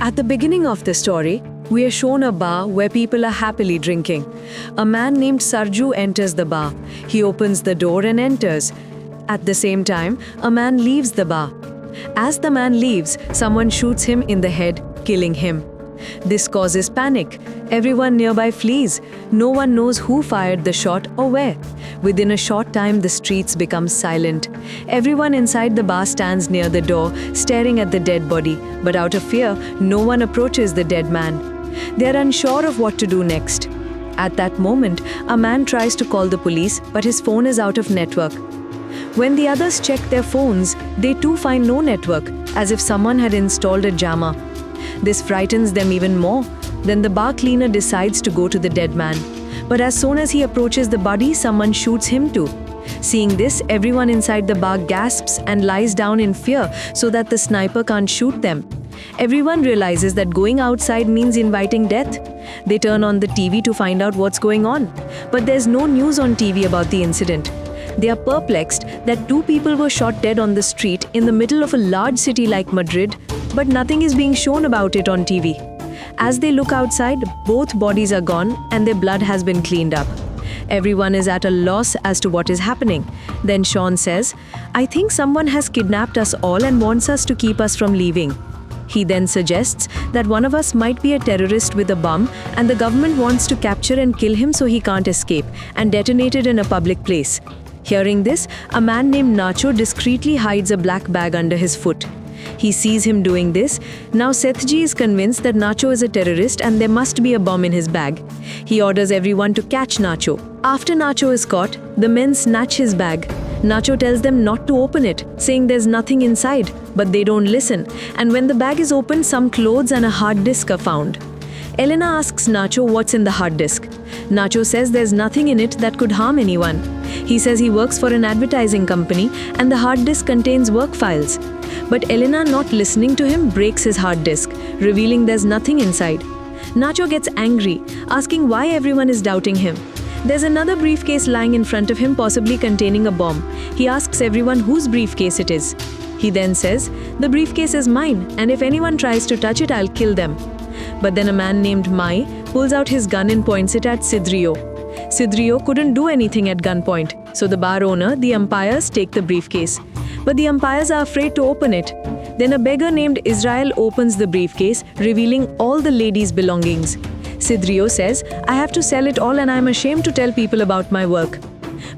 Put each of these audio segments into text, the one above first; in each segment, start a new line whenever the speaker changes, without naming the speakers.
At the beginning of the story, we are shown a bar where people are happily drinking. A man named Sergio enters the bar. He opens the door and enters. At the same time, a man leaves the bar. As the man leaves, someone shoots him in the head, killing him. This causes panic. Everyone nearby flees. No one knows who fired the shot or where. Within a short time, the streets become silent. Everyone inside the bar stands near the door, staring at the dead body. But out of fear, no one approaches the dead man. They are unsure of what to do next. At that moment, a man tries to call the police, but his phone is out of network. When the others check their phones, they too find no network, as if someone had installed a jammer. This frightens them even more. Then the bar cleaner decides to go to the dead man. But as soon as he approaches the body, someone shoots him too. Seeing this, everyone inside the bar gasps and lies down in fear so that the sniper can't shoot them. Everyone realizes that going outside means inviting death. They turn on the TV to find out what's going on. But there's no news on TV about the incident. They are perplexed that 2 people were shot dead on the street in the middle of a large city like Madrid, but nothing is being shown about it on TV. As they look outside, both bodies are gone and their blood has been cleaned up. Everyone is at a loss as to what is happening. Then Sean says, "I think someone has kidnapped us all and wants us to keep us from leaving." He then suggests that one of us might be a terrorist with a bomb and the government wants to capture and kill him so he can't escape and detonate it in a public place. Hearing this, a man named Nacho discreetly hides a black bag under his foot. He sees him doing this. Now Sethji is convinced that Nacho is a terrorist and there must be a bomb in his bag. He orders everyone to catch Nacho. After Nacho is caught, the men snatch his bag. Nacho tells them not to open it, saying there's nothing inside, but they don't listen. And when the bag is opened, some clothes and a hard disk are found. Elena asks Nacho what's in the hard disk. Nacho says there's nothing in it that could harm anyone. He says he works for an advertising company and the hard disk contains work files. But Elena, not listening to him, breaks his hard disk, revealing there's nothing inside. Nacho gets angry, asking why everyone is doubting him. There's another briefcase lying in front of him, possibly containing a bomb. He asks everyone whose briefcase it is. He then says, "The briefcase is mine, and if anyone tries to touch it, I'll kill them." But then a man named Mai pulls out his gun and points it at Sidrio. Sidrio couldn't do anything at gunpoint, so the bar owner, the umpires, take the briefcase. But the umpires are afraid to open it. Then a beggar named Israel opens the briefcase, revealing all the ladies' belongings. Sidrio says, "I have to sell it all and I'm ashamed to tell people about my work."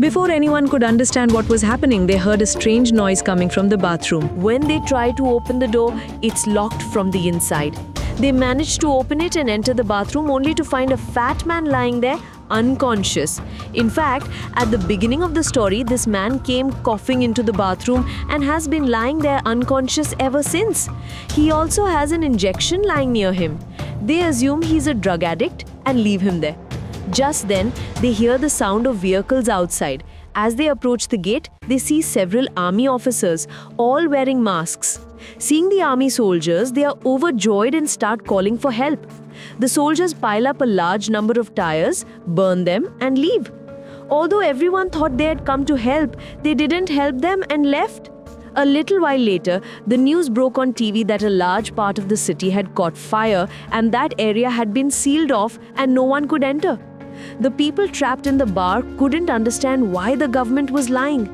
Before anyone could understand what was happening, they heard a strange noise coming from the bathroom. When they try to open the door, it's locked from the inside. They manage to open it and enter the bathroom only to find a fat man lying there, unconscious. In fact, at the beginning of the story, this man came coughing into the bathroom and has been lying there unconscious ever since. He also has an injection lying near him. They assume he's a drug addict and leave him there. Just then, they hear the sound of vehicles outside. As they approach the gate, they see several army officers, all wearing masks. Seeing the army soldiers, they are overjoyed and start calling for help. The soldiers pile up a large number of tires, burn them, and leave. Although everyone thought they had come to help, they didn't help them and left. A little while later, the news broke on TV that a large part of the city had caught fire and that area had been sealed off and no one could enter. The people trapped in the bar couldn't understand why the government was lying.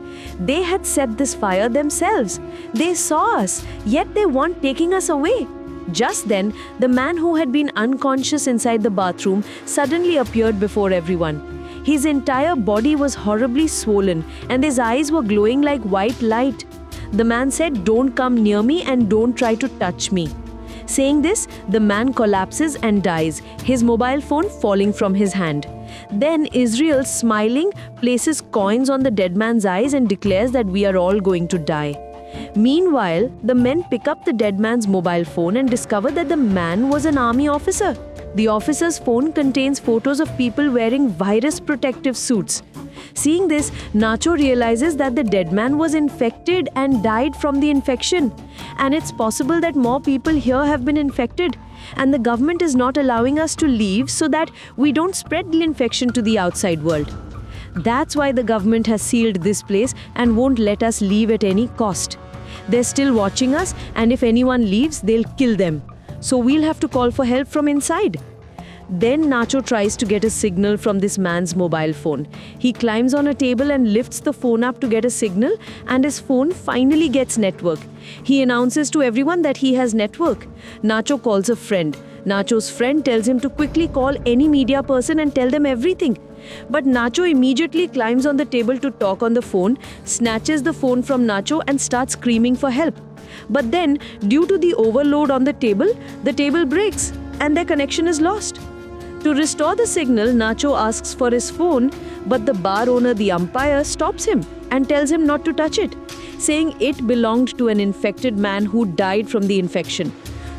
They had set this fire themselves. They saw us, yet they weren't taking us away. Just then, the man who had been unconscious inside the bathroom suddenly appeared before everyone. His entire body was horribly swollen and his eyes were glowing like white light. The man said, "Don't come near me and don't try to touch me." Saying this, the man collapses and dies, his mobile phone falling from his hand. Then Israel, smiling, places coins on the dead man's eyes and declares that we are all going to die. Meanwhile, the men pick up the dead man's mobile phone and discover that the man was an army officer. The officer's phone contains photos of people wearing virus protective suits. Seeing this, Nacho realizes that the dead man was infected and died from the infection. And it's possible that more people here have been infected. And the government is not allowing us to leave so that we don't spread the infection to the outside world. That's why the government has sealed this place and won't let us leave at any cost. They're still watching us, and if anyone leaves, they'll kill them. so we'll have to call for help from inside. Then Nacho tries to get a signal from this man's mobile phone. He climbs on a table and lifts the phone up to get a signal, and his phone finally gets network. He announces to everyone that he has network. Nacho calls a friend. Nacho's friend tells him to quickly call any media person and tell them everything. But Nacho immediately climbs on the table to talk on the phone, snatches the phone from Nacho and starts screaming for help. But then, due to the overload on the table breaks and their connection is lost. To restore the signal, Nacho asks for his phone, but the bar owner, the umpire, stops him and tells him not to touch it, saying it belonged to an infected man who died from the infection.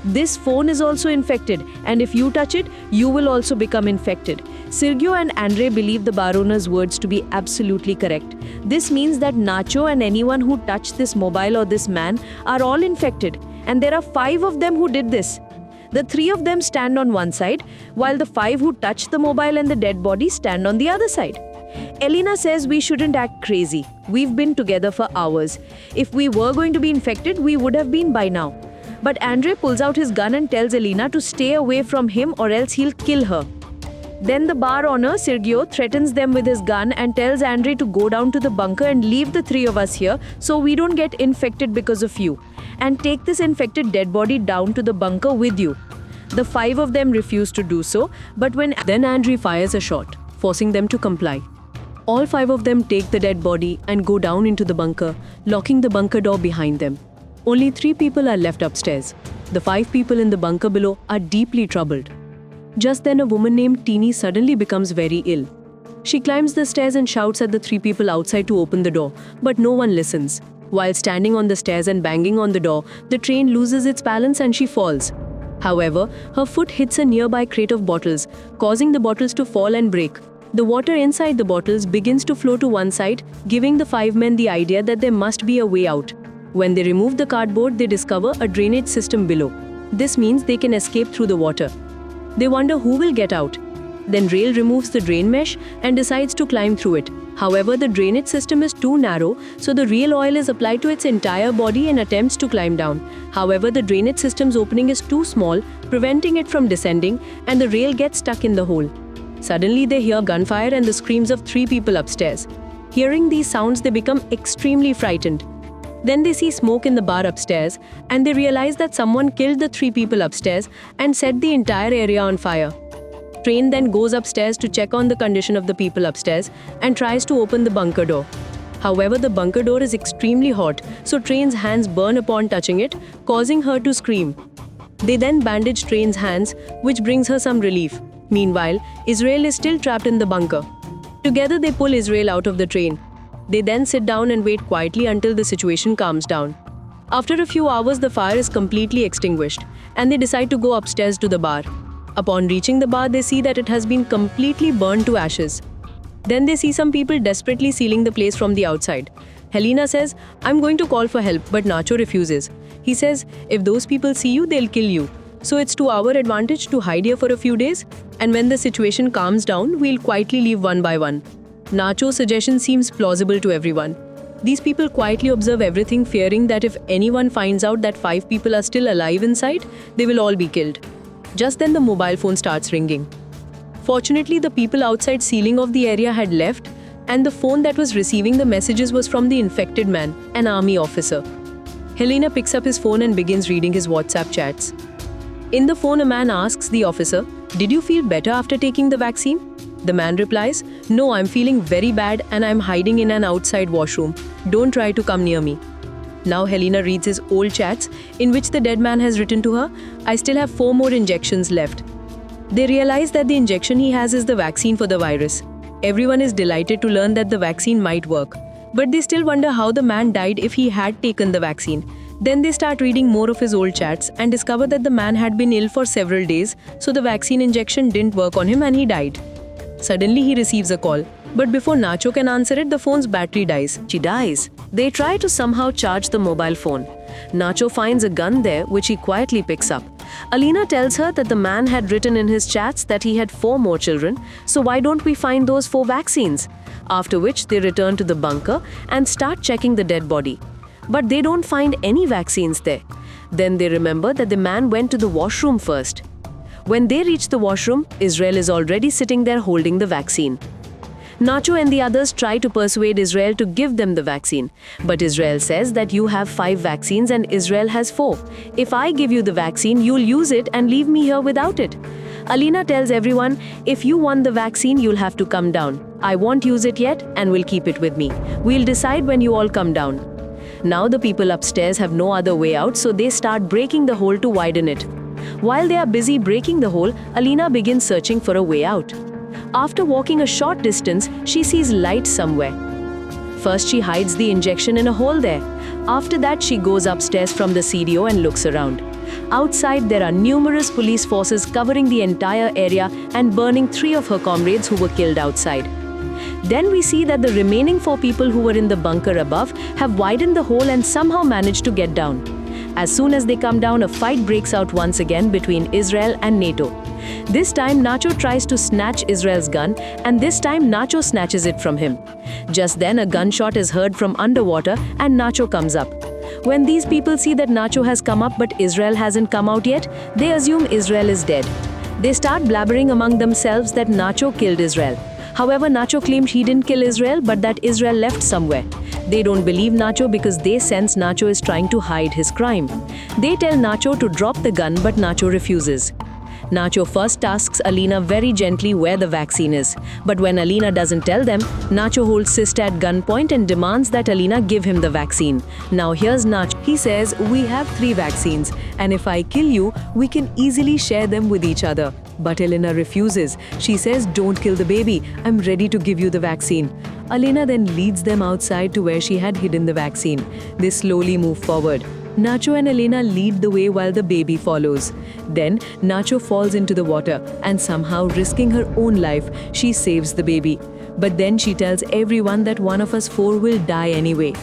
This phone is also infected, and if you touch it, you will also become infected. Sergio and Andre believe the bar owner's words to be absolutely correct. This means that Nacho and anyone who touched this mobile or this man are all infected, and there are 5 of them who did this. The 3 of them stand on one side, while the 5 who touched the mobile and the dead body stand on the other side. Elena says we shouldn't act crazy. We've been together for hours. If we were going to be infected, we would have been by now. But Andre pulls out his gun and tells Elena to stay away from him or else he'll kill her. Then the bar owner, Sergio, threatens them with his gun and tells Andre to go down to the bunker and leave the 3 of us here so we don't get infected because of you, and take this infected dead body down to the bunker with you. The 5 of them refuse to do so, but then Andre fires a shot, forcing them to comply. All 5 of them take the dead body and go down into the bunker, locking the bunker door behind them. Only 3 people are left upstairs. The 5 people in the bunker below are deeply troubled. Just then a woman named Trini suddenly becomes very ill. She climbs the stairs and shouts at the 3 people outside to open the door, but no one listens. While standing on the stairs and banging on the door, the train loses its balance and she falls. However, her foot hits a nearby crate of bottles, causing the bottles to fall and break. The water inside the bottles begins to flow to one side, giving the 5 men the idea that there must be a way out. When they remove the cardboard, they discover a drainage system below. This means they can escape through the water. They wonder who will get out. Then Rail removes the drain mesh and decides to climb through it. However, the drainage system is too narrow, so the Rail oil is applied to its entire body and attempts to climb down. However, the drainage system's opening is too small, preventing it from descending, and the Rail gets stuck in the hole. Suddenly, they hear gunfire and the screams of 3 people upstairs. Hearing these sounds, they become extremely frightened. Then they see smoke in the bar upstairs, and they realize that someone killed the 3 people upstairs and set the entire area on fire. Train then goes upstairs to check on the condition of the people upstairs and tries to open the bunker door. However, the bunker door is extremely hot, so Train's hands burn upon touching it, causing her to scream. They then bandage Train's hands, which brings her some relief. Meanwhile, Israel is still trapped in the bunker. Together they pull Israel out of the train. They then sit down and wait quietly until the situation calms down. After a few hours, the fire is completely extinguished, and they decide to go upstairs to the bar. Upon reaching the bar, they see that it has been completely burned to ashes. Then they see some people desperately sealing the place from the outside. Helena says, "I'm going to call for help," but Nacho refuses. He says, "If those people see you, they'll kill you. So it's to our advantage to hide here for a few days, and when the situation calms down, we'll quietly leave one by one." Nacho's suggestion seems plausible to everyone. These people quietly observe everything, fearing that if anyone finds out that 5 people are still alive inside, they will all be killed. Just then the mobile phone starts ringing. Fortunately, the people outside sealing off the area had left, and the phone that was receiving the messages was from the infected man, an army officer. Helena picks up his phone and begins reading his WhatsApp chats. In the phone, a man asks the officer, "Did you feel better after taking the vaccine?" The man replies, "No, I'm feeling very bad and I'm hiding in an outside washroom. Don't try to come near me." Now Helena reads his old chats, in which the dead man has written to her, "I still have 4 more injections left." They realize that the injection he has is the vaccine for the virus. Everyone is delighted to learn that the vaccine might work, but they still wonder how the man died if he had taken the vaccine. Then they start reading more of his old chats and discover that the man had been ill for several days, so the vaccine injection didn't work on him and he died. Suddenly he receives a call, but before Nacho can answer it, the phone's battery dies. She dies. They try to somehow charge the mobile phone. Nacho finds a gun there, which he quietly picks up. Elena tells her that the man had written in his chats that he had 4 more children, so why don't we find those 4 vaccines? After which they return to the bunker and start checking the dead body. But they don't find any vaccines there. Then they remember that the man went to the washroom first. When they reach the washroom, Israel is already sitting there holding the vaccine. Nacho and the others try to persuade Israel to give them the vaccine. But Israel says that you have 5 vaccines and Israel has 4. If I give you the vaccine, you'll use it and leave me here without it. Elena tells everyone, if you want the vaccine, you'll have to come down. I won't use it yet and will keep it with me. We'll decide when you all come down. Now the people upstairs have no other way out, so they start breaking the hole to widen it. While they are busy breaking the hole, Elena begins searching for a way out. After walking a short distance, she sees light somewhere. First, she hides the injection in a hole there. After that, she goes upstairs from the CDO and looks around. Outside, there are numerous police forces covering the entire area and burning 3 of her comrades who were killed outside. Then we see that the remaining 4 people who were in the bunker above have widened the hole and somehow managed to get down. As soon as they come down, a fight breaks out once again between Israel and NATO. This time, Nacho tries to snatch Israel's gun, and this time Nacho snatches it from him. Just then, a gunshot is heard from underwater, and Nacho comes up. When these people see that Nacho has come up but Israel hasn't come out yet, they assume Israel is dead. They start blabbering among themselves that Nacho killed Israel. However, Nacho claimed he didn't kill Israel, but that Israel left somewhere. They don't believe Nacho because they sense Nacho is trying to hide his crime. They tell Nacho to drop the gun, but Nacho refuses. Nacho first asks Elena very gently where the vaccine is. But when Elena doesn't tell them, Nacho holds sister at gunpoint and demands that Elena give him the vaccine. Now here's Nacho. He says, we have 3 vaccines, and if I kill you, we can easily share them with each other. But Elena refuses. She says, don't kill the baby. I'm ready to give you the vaccine. Elena then leads them outside to where she had hidden the vaccine. They slowly move forward. Nacho and Elena lead the way while the baby follows. Then, Nacho falls into the water and somehow risking her own life, she saves the baby. But then she tells everyone that one of us 4 will die anyway.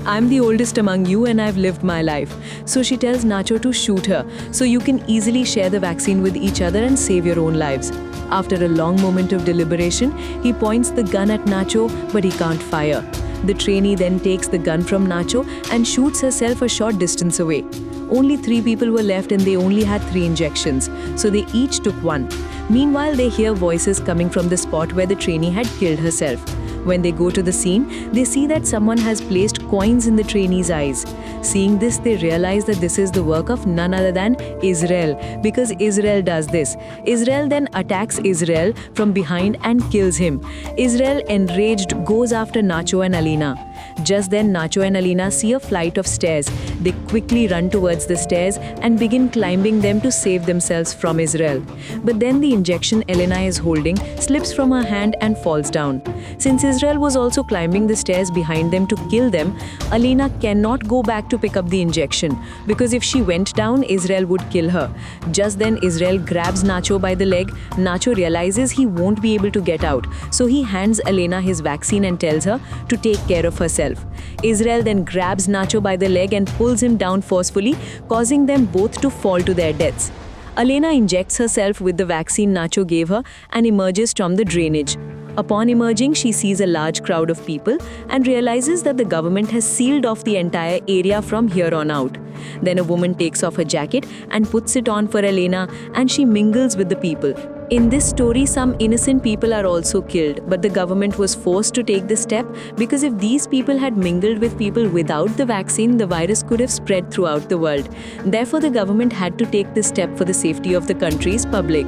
I'm the oldest among you and I've lived my life. So she tells Nacho to shoot her, so you can easily share the vaccine with each other and save your own lives. After a long moment of deliberation, he points the gun at Nacho, but he can't fire. The trainee then takes the gun from Nacho and shoots herself a short distance away. Only 3 people were left and they only had 3 injections, so they each took 1. Meanwhile, they hear voices coming from the spot where the trainee had killed herself. When they go to the scene, they see that someone has placed coins in the trainee's eyes. Seeing this, they realize that this is the work of none other than Israel, because Israel does this. Israel then attacks Israel from behind and kills him. Israel, enraged, goes after Nacho and Elena. Just then, Nacho and Elena see a flight of stairs. They quickly run towards the stairs and begin climbing them to save themselves from Israel. But then the injection Elena is holding slips from her hand and falls down. Since Israel was also climbing the stairs behind them to kill them, Elena cannot go back to pick up the injection, because if she went down, Israel would kill her. Just then, Israel grabs Nacho by the leg. Nacho realizes he won't be able to get out, so he hands Elena his vaccine and tells her to take care of herself. Israel then grabs Nacho by the leg and pulls him down forcefully, causing them both to fall to their deaths. Elena injects herself with the vaccine Nacho gave her and emerges from the drainage. Upon emerging, she sees a large crowd of people and realizes that the government has sealed off the entire area from here on out. Then a woman takes off her jacket and puts it on for Elena, and she mingles with the people. In this story, some innocent people are also killed, but the government was forced to take this step because if these people had mingled with people without the vaccine, the virus could have spread throughout the world. Therefore, the government had to take this step for the safety of the country's public.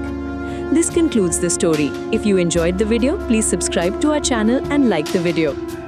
This concludes the story. If you enjoyed the video, please subscribe to our channel and like the video.